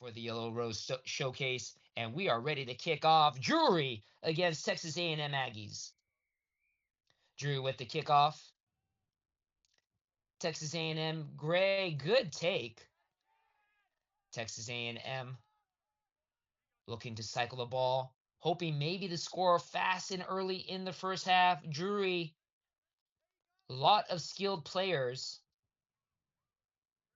for the Yellow Rose Showcase, and we are ready to kick off Drury against Texas A&M Aggies. Drury with the kickoff. Texas A&M Gray, good take. Texas A&M looking to cycle the ball, hoping maybe to score fast and early in the first half. Drury, a lot of skilled players,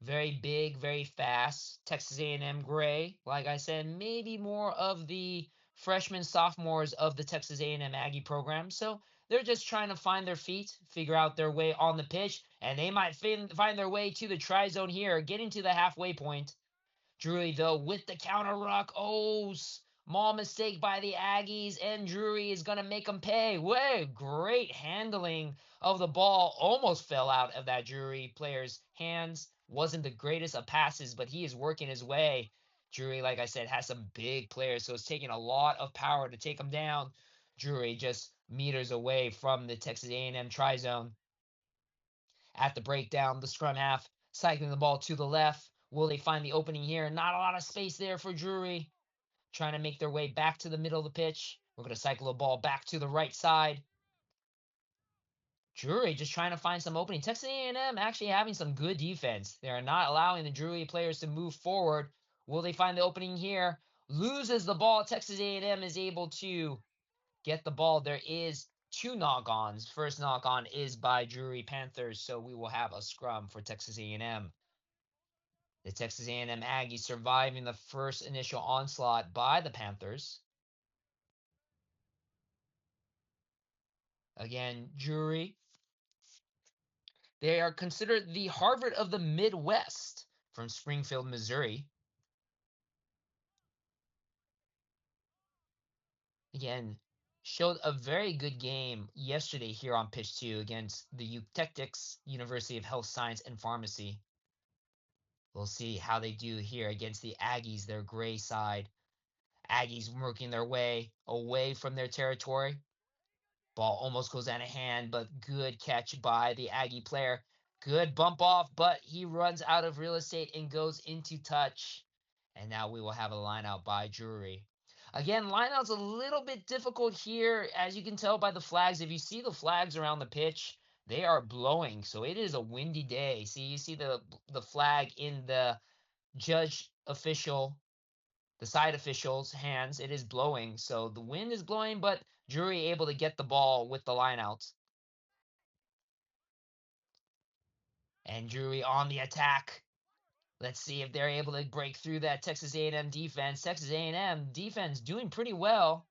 very big, very fast. Texas A&M Gray, like I said, maybe more of the freshmen, sophomores of the Texas A&M Aggie program. So they're just trying to find their feet, figure out their way on the pitch, and they might find their way to the try zone here, getting to the halfway point. Drury, though, with the counter ruck. Oh, small mistake by the Aggies, and Drury is going to make them pay. Way great handling of the ball. Almost fell out of that Drury player's hands. Wasn't the greatest of passes, but he is working his way. Drury, like I said, has some big players, so it's taking a lot of power to take them down. Drury just meters away from the Texas A&M try zone. At the breakdown, the scrum half cycling the ball to the left. Will they find the opening here? Not a lot of space there for Drury. Trying to make their way back to the middle of the pitch. We're going to cycle the ball back to the right side. Drury just trying to find some opening. Texas A&M actually having some good defense. They are not allowing the Drury players to move forward. Will they find the opening here? Loses the ball. Texas A&M is able to get the ball. There is two knock-ons. First knock-on is by Drury Panthers, so we will have a scrum for Texas A&M. The Texas A&M Aggies surviving the first initial onslaught by the Panthers. Again, Drury. They are considered the Harvard of the Midwest from Springfield, Missouri. Again, showed a very good game yesterday here on Pitch 2 against the Eutectics University of Health Science and Pharmacy. We'll see how they do here against the Aggies, their gray side. Aggies working their way away from their territory. Ball almost goes out of hand, but good catch by the Aggie player. Good bump off, but he runs out of real estate and goes into touch. And now we will have a line out by Drury. Again, line out's a little bit difficult here, as you can tell by the flags. If you see the flags around the pitch, they are blowing. So it is a windy day. See, you see the flag in the judge official, the side official's hands. It is blowing. So the wind is blowing, but Drury able to get the ball with the lineouts. And Drury on the attack. Let's see if they're able to break through that Texas A&M defense. Texas A&M defense doing pretty well.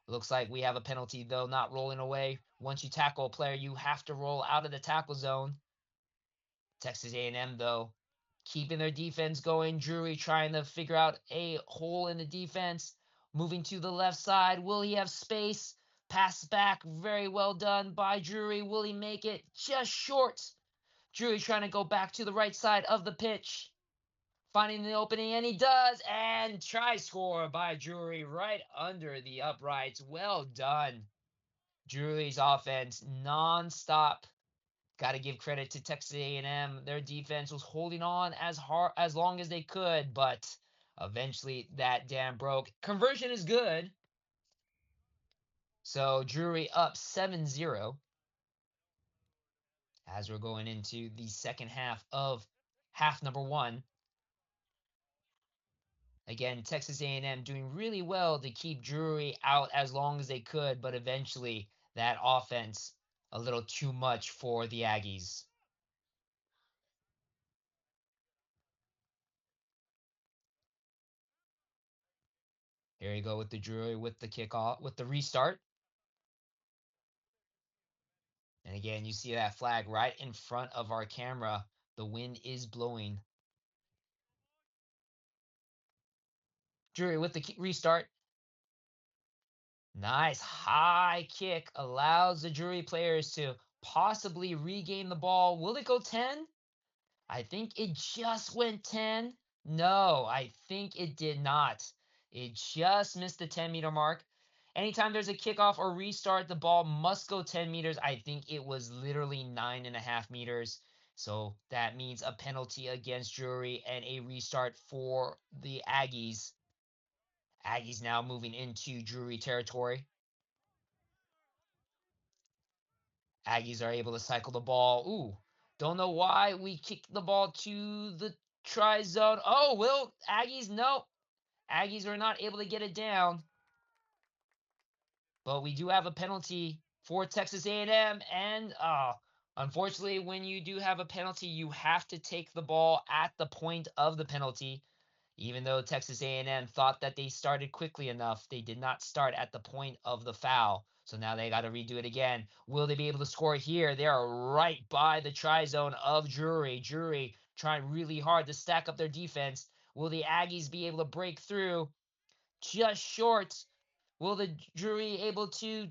Looks like we have a penalty, though, not rolling away. Once you tackle a player, you have to roll out of the tackle zone. Texas A&M, though, keeping their defense going. Drury trying to figure out a hole in the defense. Moving to the left side. Will he have space? Pass back. Very well done by Drury. Will he make it? Just short. Drury trying to go back to the right side of the pitch. Finding the opening, and he does. And try score by Drury right under the uprights. Well done. Drury's offense nonstop. Got to give credit to Texas A&M. Their defense was holding on as long as they could, but eventually that dam broke. Conversion is good. So Drury up 7-0 as we're going into the second half of half number one. Again, Texas A&M doing really well to keep Drury out as long as they could, but eventually that offense a little too much for the Aggies. Here you go with the Drury with the kickoff, with the restart. And again, you see that flag right in front of our camera. The wind is blowing. Drury with the restart. Nice high kick allows the Drury players to possibly regain the ball. Will it go 10? I think it just went 10. No, I think it did not. It just missed the 10-meter mark. Anytime there's a kickoff or restart, the ball must go 10 meters. I think it was literally 9.5 meters. So that means a penalty against Drury and a restart for the Aggies. Aggies now moving into Drury territory. Aggies are able to cycle the ball. Ooh, don't know why we kicked the ball to the try zone. Oh, well, Aggies, no. Aggies are not able to get it down. But we do have a penalty for Texas A&M, and unfortunately, when you do have a penalty, you have to take the ball at the point of the penalty. Even though Texas A&M thought that they started quickly enough, they did not start at the point of the foul. So now they got to redo it again. Will they be able to score here? They are right by the try zone of Drury. Drury trying really hard to stack up their defense. Will the Aggies be able to break through? Just short. Will the Drury able to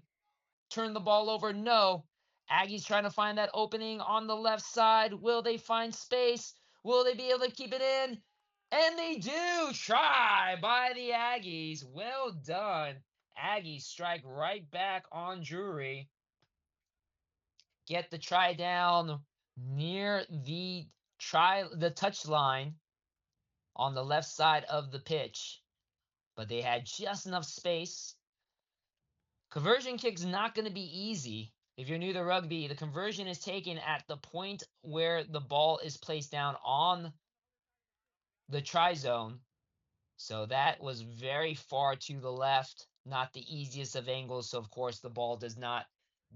turn the ball over? No. Aggies trying to find that opening on the left side. Will they find space? Will they be able to keep it in? And they do. Try by the Aggies. Well done. Aggies strike right back on Drury. Get the try down near the touch line on the left side of the pitch. But they had just enough space. Conversion kick's not going to be easy. If you're new to rugby, the conversion is taken at the point where the ball is placed down on the try zone. So that was very far to the left, not the easiest of angles. So, of course, the ball does not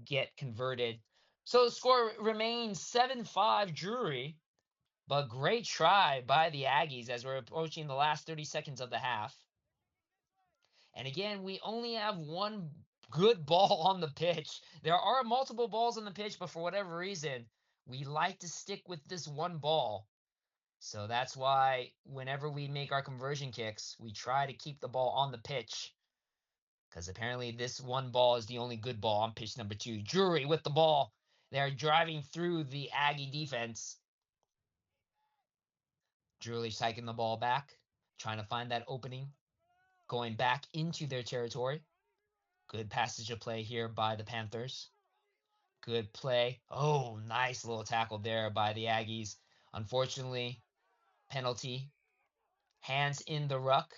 get converted. So the score remains 7-5 Drury, but great try by the Aggies as we're approaching the last 30 seconds of the half. And again, we only have one good ball on the pitch. There are multiple balls on the pitch, but for whatever reason, we like to stick with this one ball. So that's why whenever we make our conversion kicks, we try to keep the ball on the pitch. Because apparently this one ball is the only good ball on pitch number 2. Drury with the ball. They're driving through the Aggie defense. Drury cycling the ball back, trying to find that opening, going back into their territory. Good passage of play here by the Panthers. Good play. Oh, nice little tackle there by the Aggies. Unfortunately, penalty. Hands in the ruck.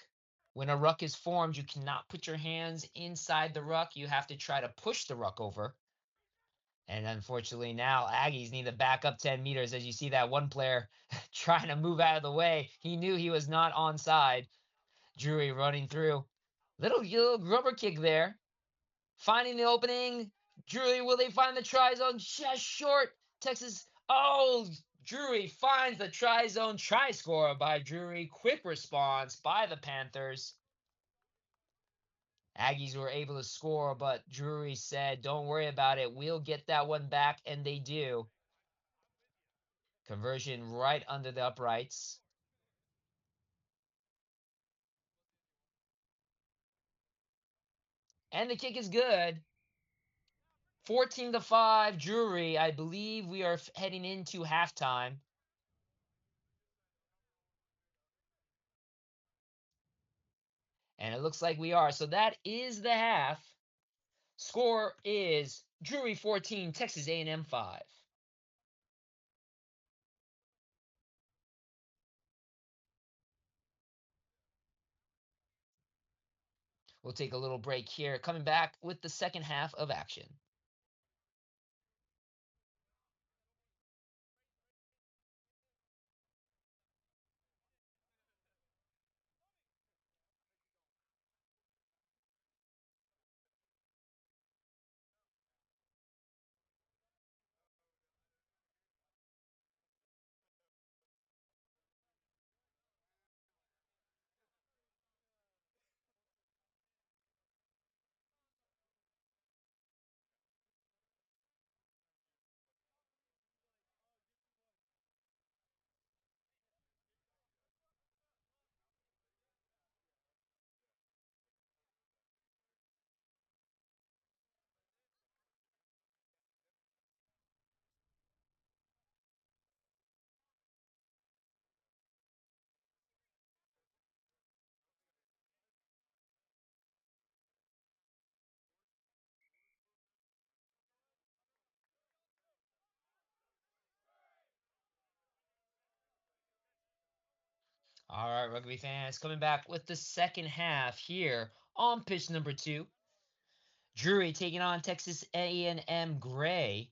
When a ruck is formed, you cannot put your hands inside the ruck. You have to try to push the ruck over. And unfortunately, now Aggies need to back up 10 meters. As you see that one player trying to move out of the way, he knew he was not onside. Drury running through. Little rubber kick there. Finding the opening. Drury, will they find the try zone? Just short. Texas. Oh, Drury finds the try zone. Try score by Drury. Quick response by the Panthers. Aggies were able to score, but Drury said, don't worry about it. We'll get that one back, and they do. Conversion right under the uprights. And the kick is good. 14-5, Drury. I believe we are heading into halftime. And it looks like we are. So that is the half. Score is Drury 14, Texas A&M 5. We'll take a little break here. Coming back with the second half of action. All right, rugby fans, coming back with the second half here on pitch number 2. Drury taking on Texas A&M Gray.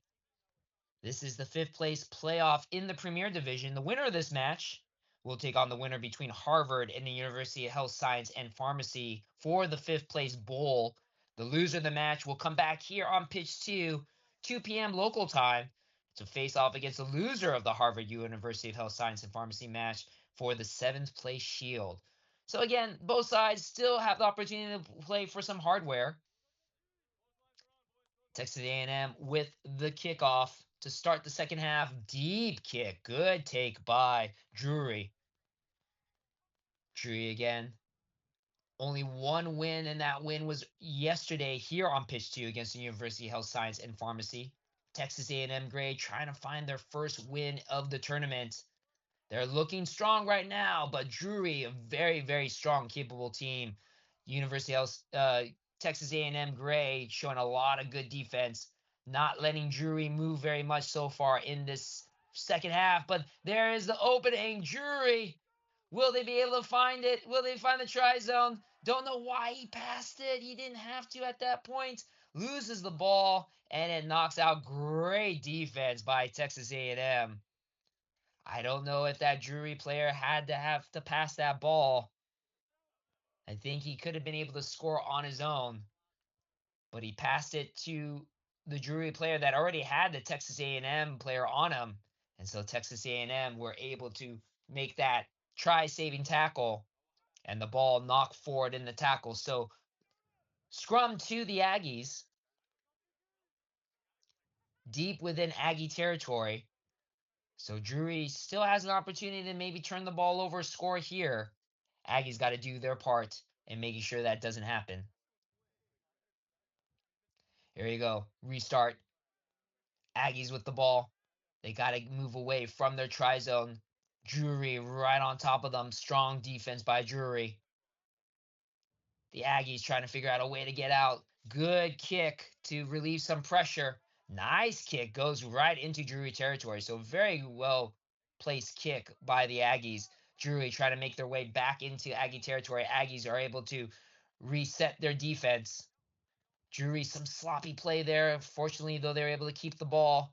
This is the fifth place playoff in the Premier Division. The winner of this match will take on the winner between Harvard and the University of Health Science and Pharmacy for the fifth place bowl. The loser of the match will come back here on pitch 2, 2 p.m. local time, to face off against the loser of the Harvard University of Health Science and Pharmacy match for the seventh place shield. So again, both sides still have the opportunity to play for some hardware. Texas A&M with the kickoff to start the second half. Deep kick. Good take by Drury. Drury again. Only one win, and that win was yesterday here on pitch 2 against the University of Health Science and Pharmacy. Texas A&M Gray trying to find their first win of the tournament. They're looking strong right now, but Drury, a very, very strong, capable team. University of Texas A&M Gray showing a lot of good defense, not letting Drury move very much so far in this second half. But there is the opening. Drury, will they be able to find it? Will they find the try zone? Don't know why he passed it. He didn't have to at that point. Loses the ball, and it knocks out great defense by Texas A&M. I don't know if that Drury player had to have to pass that ball. I think he could have been able to score on his own, but he passed it to the Drury player that already had the Texas A&M player on him, and so Texas A&M were able to make that try-saving tackle, and the ball knocked forward in the tackle. So scrum to the Aggies, deep within Aggie territory. So Drury still has an opportunity to maybe turn the ball over, score here. Aggies got to do their part in making sure that doesn't happen. Here you go. Restart. Aggies with the ball. They got to move away from their try zone. Drury right on top of them. Strong defense by Drury. The Aggies trying to figure out a way to get out. Good kick to relieve some pressure. Nice kick. Goes right into Drury territory. So very well placed kick by the Aggies. Drury trying to make their way back into Aggie territory. Aggies are able to reset their defense. Drury, some sloppy play there. Fortunately, though, they were able to keep the ball.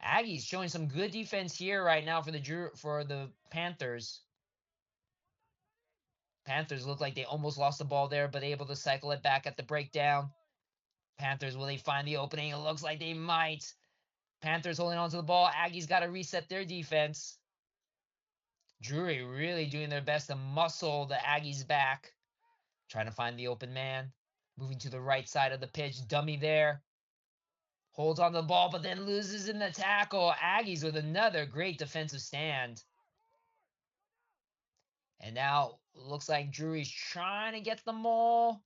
Aggies showing some good defense here right now for the Panthers. Panthers look like they almost lost the ball there, but able to cycle it back at the breakdown. Panthers, will they find the opening? It looks like they might. Panthers holding on to the ball. Aggies got to reset their defense. Drury really doing their best to muscle the Aggies back. Trying to find the open man. Moving to the right side of the pitch. Dummy there. Holds on to the ball, but then loses in the tackle. Aggies with another great defensive stand. And now looks like Drury's trying to get the maul.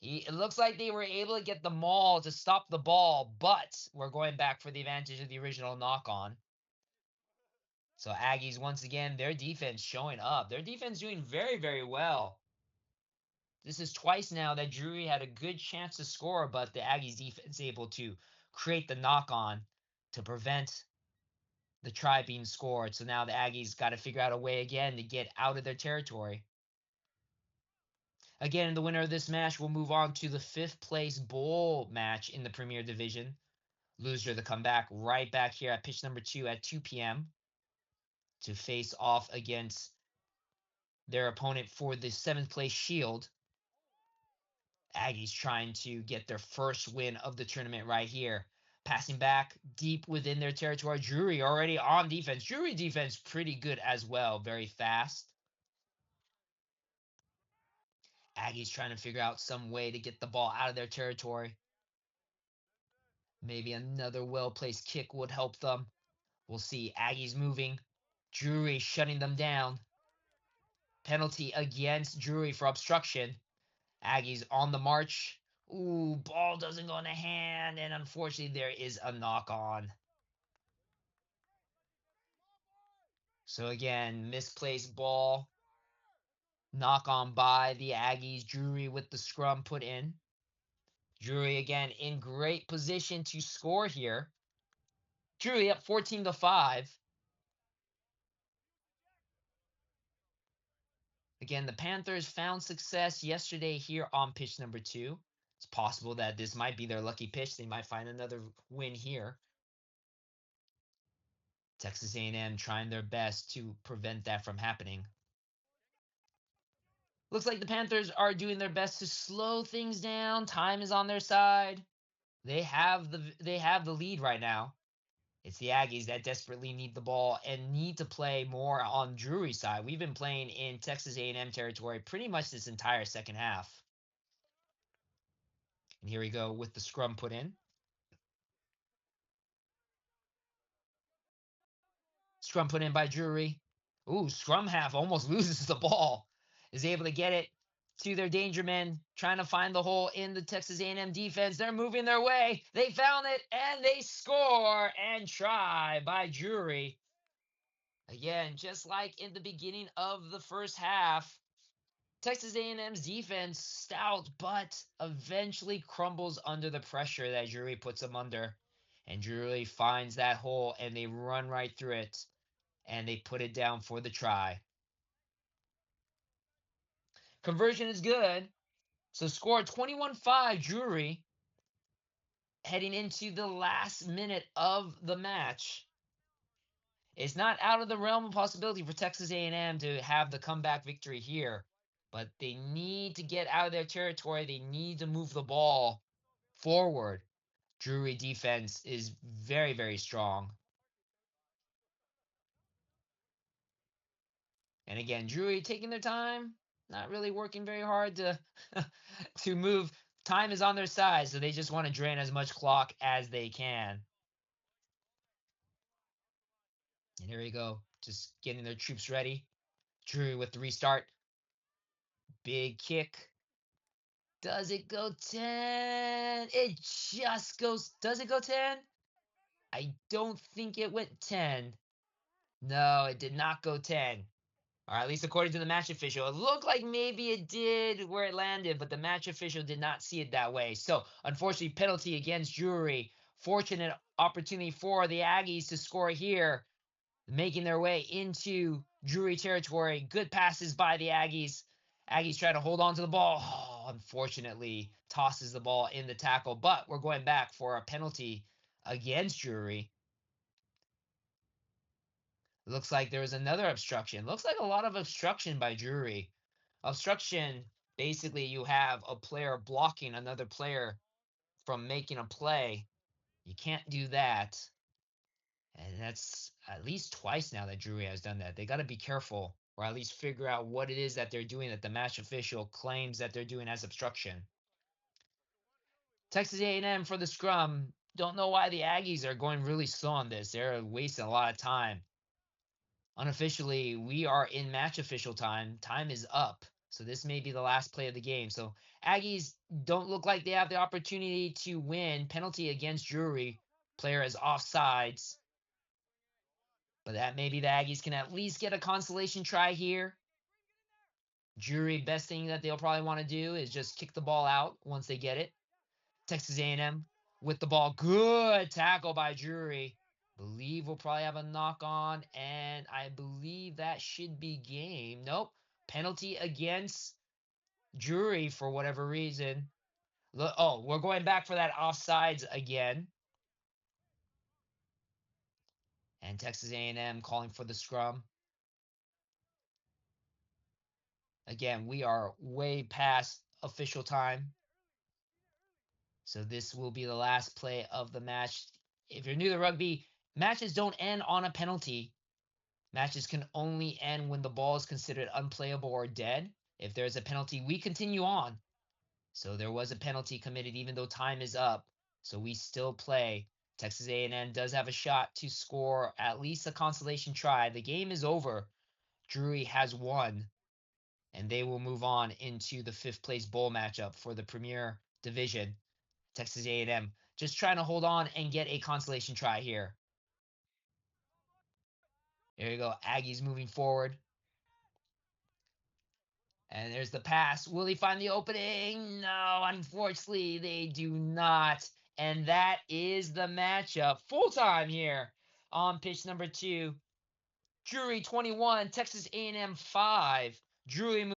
It looks like they were able to get the maul to stop the ball, but we're going back for the advantage of the original knock on. So Aggies, once again, their defense showing up. Their defense doing very, very well. This is twice now that Drury had a good chance to score, but the Aggies defense able to create the knock on to prevent the try being scored. So now the Aggies got to figure out a way again to get out of their territory. Again, the winner of this match will move on to the fifth place bowl match in the Premier Division. Loser to come back right back here at pitch number 2 at 2 p.m. to face off against their opponent for the seventh place shield. Aggies trying to get their first win of the tournament right here. Passing back deep within their territory. Drury already on defense. Drury defense pretty good as well. Very fast. Aggies trying to figure out some way to get the ball out of their territory. Maybe another well-placed kick would help them. We'll see. Aggies moving. Drury shutting them down. Penalty against Drury for obstruction. Aggies on the march. Ooh, ball doesn't go in the hand, and unfortunately there is a knock-on. So again, misplaced ball. Knock-on by the Aggies. Drury with the scrum put in. Drury again in great position to score here. Drury up 14-5. Again, the Panthers found success yesterday here on pitch number 2. It's possible that this might be their lucky pitch. They might find another win here. Texas A&M trying their best to prevent that from happening. Looks like the Panthers are doing their best to slow things down. Time is on their side. They have the lead right now. It's the Aggies that desperately need the ball and need to play more on Drury's side. We've been playing in Texas A&M territory pretty much this entire second half. And here we go with the scrum put in. Scrum put in by Drury. Ooh, scrum half almost loses the ball. Is able to get it to their danger men, trying to find the hole in the Texas A&M defense. They're moving their way. They found it, and they score and try by Drury. Again, just like in the beginning of the first half, Texas A&M's defense stout, but eventually crumbles under the pressure that Drury puts them under. And Drury finds that hole, and they run right through it, and they put it down for the try. Conversion is good. So score 21-5 Drury heading into the last minute of the match. It's not out of the realm of possibility for Texas A&M to have the comeback victory here, but they need to get out of their territory. They need to move the ball forward. Drury defense is very, very strong. And again, Drury taking their time, not really working very hard to to move. Time is on their side, so they just want to drain as much clock as they can. And here we go, just getting their troops ready. Drury with the restart. Big kick. Does it go 10? It just goes. Does it go 10? I don't think it went 10. No, it did not go 10. Or at least according to the match official. It looked like maybe it did where it landed, but the match official did not see it that way. So, unfortunately, penalty against Drury. Fortunate opportunity for the Aggies to score here, making their way into Drury territory. Good passes by the Aggies. Aggies try to hold on to the ball. Oh, unfortunately, tosses the ball in the tackle. But we're going back for a penalty against Drury. Looks like there was another obstruction. Looks like a lot of obstruction by Drury. Obstruction, basically, you have a player blocking another player from making a play. You can't do that. And that's at least twice now that Drury has done that. They got to be careful, or at least figure out what it is that they're doing that the match official claims that they're doing as obstruction. Texas A&M for the scrum. Don't know why the Aggies are going really slow on this. They're wasting a lot of time. Unofficially, we are in match official time. Time is up. So this may be the last play of the game. So Aggies don't look like they have the opportunity to win. Penalty against Drury. Player is offsides. But that maybe the Aggies can at least get a consolation try here. Drury, best thing that they'll probably want to do is just kick the ball out once they get it. Texas A&M with the ball. Good tackle by Drury. Believe we'll probably have a knock on, and I believe that should be game. Nope. Penalty against Drury for whatever reason. Oh, we're going back for that offsides again. And Texas A&M calling for the scrum. Again, we are way past official time. So this will be the last play of the match. If you're new to rugby, matches don't end on a penalty. Matches can only end when the ball is considered unplayable or dead. If there's a penalty, we continue on. So there was a penalty committed even though time is up. So we still play. Texas A&M does have a shot to score at least a consolation try. The game is over. Drury has won, and they will move on into the fifth place bowl matchup for the Premier Division. Texas A&M just trying to hold on and get a consolation try here. There you go. Aggies moving forward. And there's the pass. Will he find the opening? No, unfortunately, they do not. And that is the matchup. Full time here on pitch number 2. Drury 21, Texas A&M 5. Drury